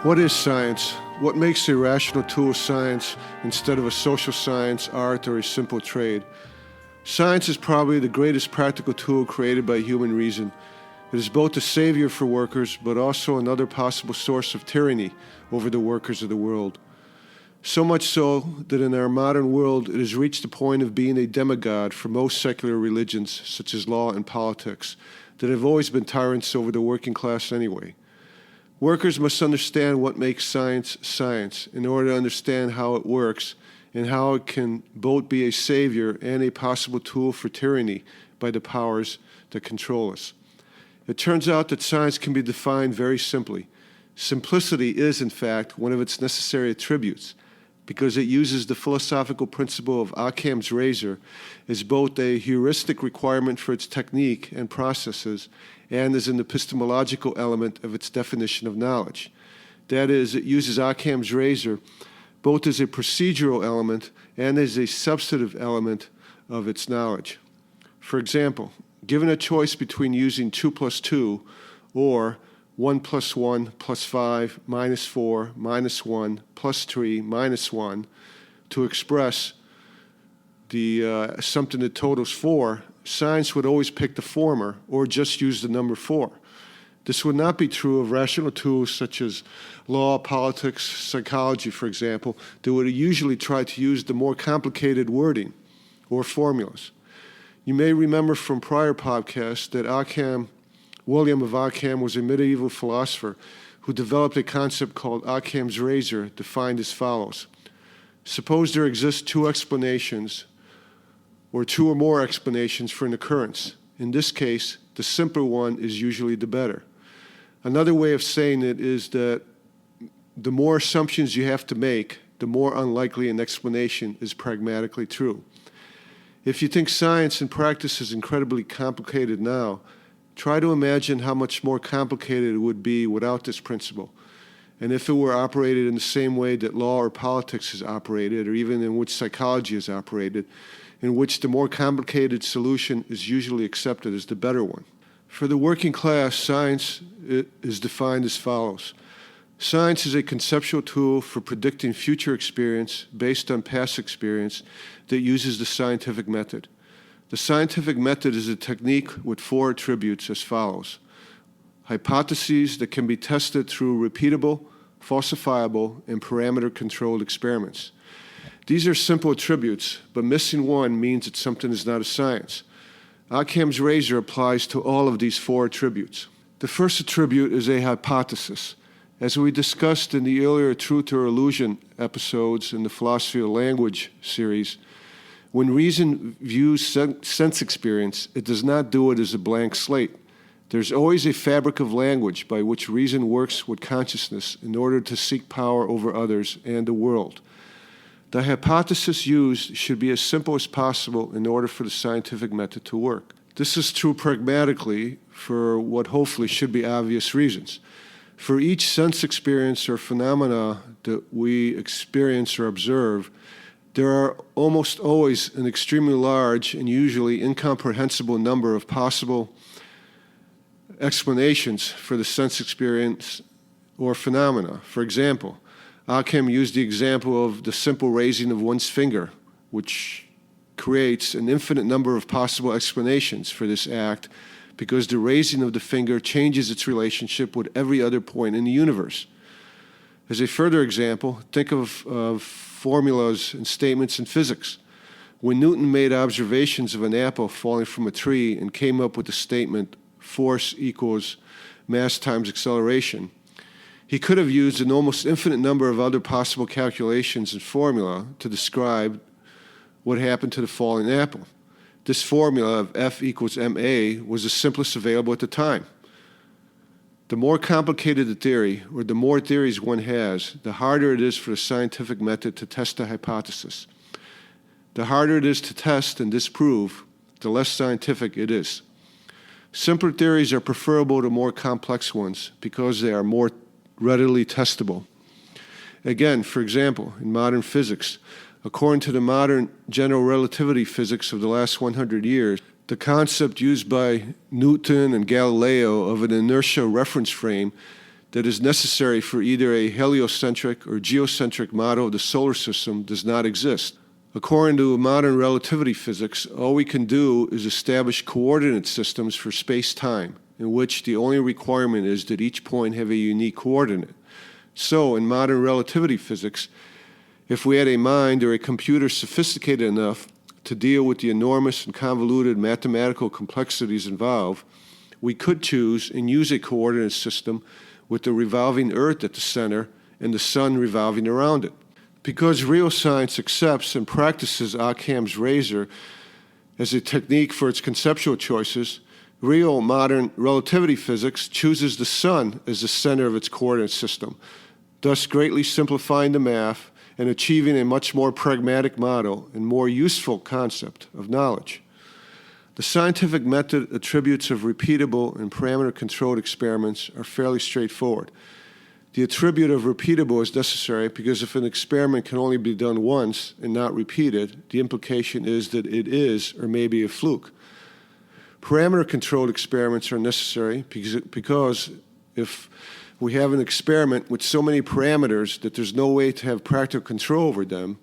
What is science? What makes a rational tool science instead of a social science, art, or a simple trade? Science is probably the greatest practical tool created by human reason. It is both a savior for workers, but also another possible source of tyranny over the workers of the world. So much so that in our modern world it has reached the point of being a demigod for most secular religions, such as law and politics, that have always been tyrants over the working class anyway. Workers must understand what makes science science in order to understand how it works and how it can both be a savior and a possible tool for tyranny by the powers that control us. It turns out that science can be defined very simply. Simplicity is, in fact, one of its necessary attributes, because it uses the philosophical principle of Occam's razor as both a heuristic requirement for its technique and processes and as an epistemological element of its definition of knowledge. That is, it uses Occam's razor both as a procedural element and as a substantive element of its knowledge. For example, given a choice between using 2 plus 2 or 1 plus 1 plus 5 minus 4 minus 1 plus 3 minus 1 to express something that totals 4, science would always pick the former or just use the number 4. This would not be true of rational tools such as law, politics, psychology, for example, that would usually try to use the more complicated wording or formulas. You may remember from prior podcasts that William of Ockham was a medieval philosopher who developed a concept called Occam's razor, defined as follows. Suppose there exist two explanations or two or more explanations for an occurrence. In this case, the simpler one is usually the better. Another way of saying it is that the more assumptions you have to make, the more unlikely an explanation is pragmatically true. If you think science and practice is incredibly complicated now, try to imagine how much more complicated it would be without this principle, and if it were operated in the same way that law or politics is operated, or even in which psychology is operated, in which the more complicated solution is usually accepted as the better one. For the working class, science is defined as follows. Science is a conceptual tool for predicting future experience based on past experience that uses the scientific method. The scientific method is a technique with 4 attributes as follows. Hypotheses that can be tested through repeatable, falsifiable, and parameter-controlled experiments. These are simple attributes, but missing one means that something is not a science. Occam's razor applies to all of these 4 attributes. The first attribute is a hypothesis. As we discussed in the earlier Truth or Illusion episodes in the Philosophy of Language series, when reason views sense experience, it does not do it as a blank slate. There's always a fabric of language by which reason works with consciousness in order to seek power over others and the world. The hypothesis used should be as simple as possible in order for the scientific method to work. This is true pragmatically for what hopefully should be obvious reasons. For each sense experience or phenomena that we experience or observe, there are almost always an extremely large and usually incomprehensible number of possible explanations for the sense experience or phenomena. For example, Occam used the example of the simple raising of one's finger, which creates an infinite number of possible explanations for this act because the raising of the finger changes its relationship with every other point in the universe. As a further example, think of formulas and statements in physics. When Newton made observations of an apple falling from a tree and came up with the statement, force equals mass times acceleration, he could have used an almost infinite number of other possible calculations and formula to describe what happened to the falling apple. This formula of F equals ma was the simplest available at the time. The more complicated the theory, or the more theories one has, the harder it is for the scientific method to test a hypothesis. The harder it is to test and disprove, the less scientific it is. Simpler theories are preferable to more complex ones because they are more readily testable. Again, for example, in modern physics, according to the modern general relativity physics of the last 100 years, the concept used by Newton and Galileo of an inertia reference frame that is necessary for either a heliocentric or geocentric model of the solar system does not exist. According to modern relativity physics, all we can do is establish coordinate systems for space-time, in which the only requirement is that each point have a unique coordinate. So, in modern relativity physics, if we had a mind or a computer sophisticated enough to deal with the enormous and convoluted mathematical complexities involved, we could choose and use a coordinate system with the revolving Earth at the center and the Sun revolving around it. Because real science accepts and practices Occam's razor as a technique for its conceptual choices, real modern relativity physics chooses the Sun as the center of its coordinate system, thus greatly simplifying the math and achieving a much more pragmatic model and more useful concept of knowledge. The scientific method attributes of repeatable and parameter-controlled experiments are fairly straightforward. The attribute of repeatable is necessary because if an experiment can only be done once and not repeated, the implication is that it is or may be a fluke. Parameter-controlled experiments are necessary because if we have an experiment with so many parameters that there's no way to have practical control over them,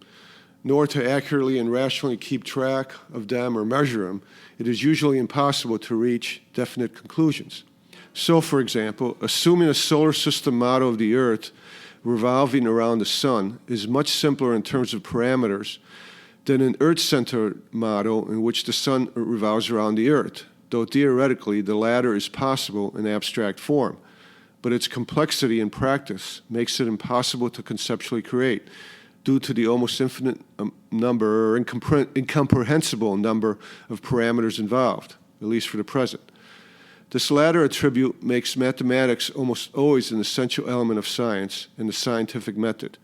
nor to accurately and rationally keep track of them or measure them, it is usually impossible to reach definite conclusions. So, for example, assuming a solar system model of the Earth revolving around the Sun is much simpler in terms of parameters than an Earth-centered model in which the Sun revolves around the Earth, though theoretically the latter is possible in abstract form. But its complexity in practice makes it impossible to conceptually create due to the almost infinite number or incomprehensible number of parameters involved, at least for the present. This latter attribute makes mathematics almost always an essential element of science and the scientific method,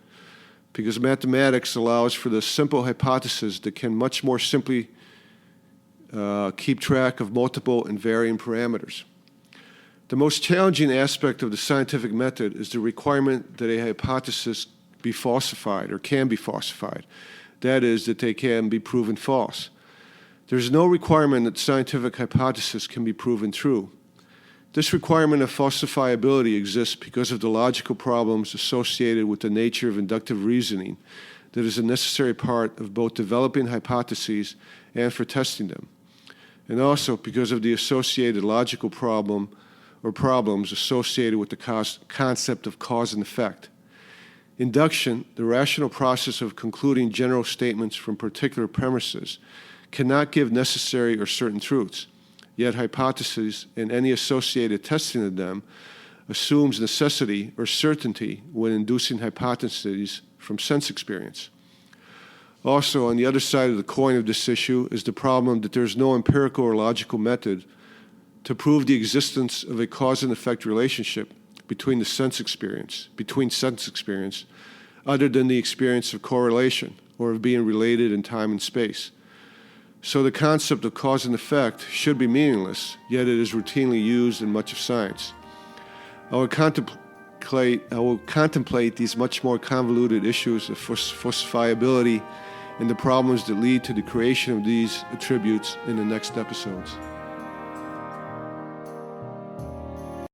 because mathematics allows for the simple hypothesis that can much more simply keep track of multiple and varying parameters. The most challenging aspect of the scientific method is the requirement that a hypothesis be falsified or can be falsified. That is, that they can be proven false. There is no requirement that scientific hypothesis can be proven true. This requirement of falsifiability exists because of the logical problems associated with the nature of inductive reasoning that is a necessary part of both developing hypotheses and for testing them, and also because of the associated logical problem or problems associated with the concept of cause and effect. Induction, the rational process of concluding general statements from particular premises, cannot give necessary or certain truths, yet hypotheses and any associated testing of them assumes necessity or certainty when inducing hypotheses from sense experience. Also, on the other side of the coin of this issue is the problem that there is no empirical or logical method to prove the existence of a cause and effect relationship between sense experience, other than the experience of correlation or of being related in time and space. So the concept of cause and effect should be meaningless, yet it is routinely used in much of science. I will contemplate these much more convoluted issues of falsifiability and the problems that lead to the creation of these attributes in the next episodes.